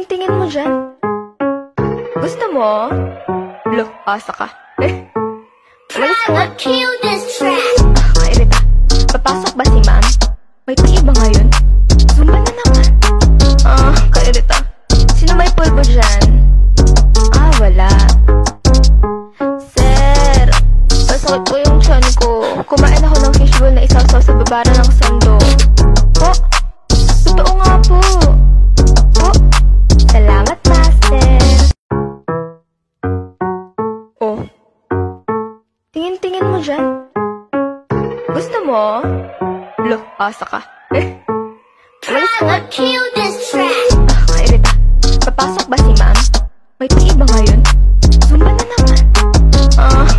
Tingin-tingin mo dyan. Gusto mo? Look, asa ka. Walis ka nga. Kairita. Papasok ba si ma'am? May PE ba ngayon? Zumba na naman. Kairita. Sino may pulbo dyan? Wala. Sir, masakit po yung tiyan ko. Kumain ako ng fishbowl na isasaw sa babara ng sando. Po? Totoo nga po. Po? Salamat, master. Oh. Tingin-tingin mo dyan. Gusto mo? Look, asa ka. Walis ka nga. Kairita. Papasok ba si ma'am? May PE ba ngayon? Zumba na naman.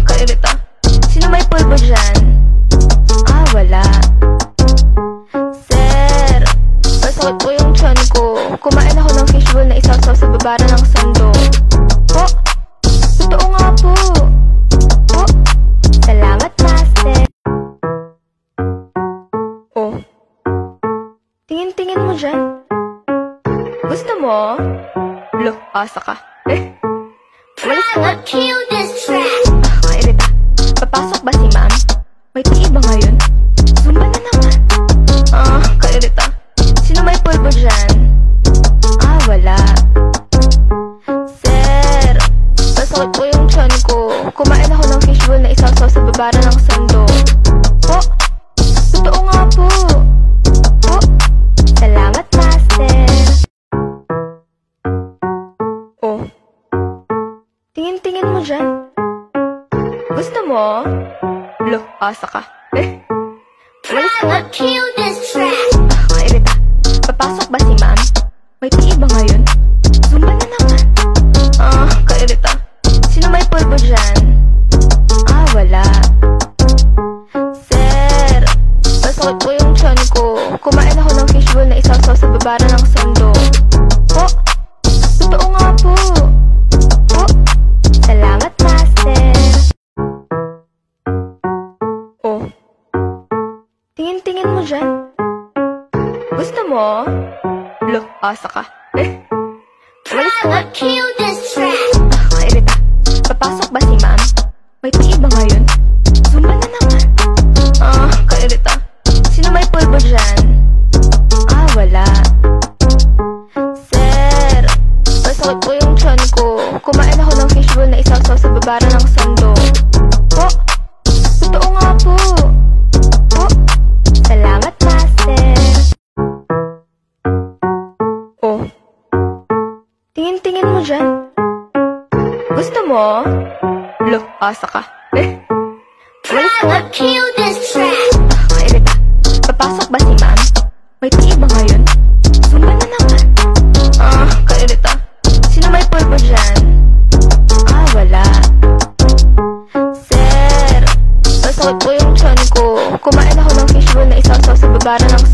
Kairita. Sino may pulbo dyan? Wala. Sir, masakit po yung tiyan ko. Kumain ako ng fishbowl na isasaw sa babara ng sando. Po? Totoo nga po. Po? Salamat, master. Oh. Tingin-tingin mo dyan. Gusto mo? Look, asa ka. Walis ka nga. Kairita. Papasok ba si ma'am? May PE ba ngayon? Zumba na naman. Kairita. Sino may pulbo dyan? Wala. Sir, masakit po yung tiyan ko. Kumain ako ng fishbowl na isasaw sa babara ng sando. Po? Totoo nga po. Po? Salamat, master. Oh. Tingin-tingin mo dyan. Gusto mo? Look, asa ka. Walis ka nga. Kairita. Papasok ba si ma'am? May PE ba ngayon? Zumba na naman. Kairita. Sino may pulbo dyan? Wala. Sir, masakit po yung tiyan ko. Kumain ako ng fishbowl na isasaw sa babara ng sando. Po? Totoo nga po. Po? Salamat, master. Oh. Tingin-tingin mo dyan. Gusto mo? Look, asa ka. Walis ka nga. Kairita. Papasok ba si ma'am? May PE ba ngayon? Zumba na naman. Kairita. Sino may pulbo dyan? Wala. Sir, masakit po yung tiyan ko. Kumain ako ng fishbowl na isasaw sa babara ng sando. Po? Totoo nga po. Po? Salamat, master. Oh. Tingin-tingin mo dyan. Gusto mo? Look, asa ka. Walis ka nga. Kairita. Papasok ba si ma'am? May PE ba ngayon? Zumba na naman. Kairita. Sino may pulbo dyan? Wala. Sir, masakit po yung tiyan ko. Kumain ako ng fishbowl na isasaw sa babara ng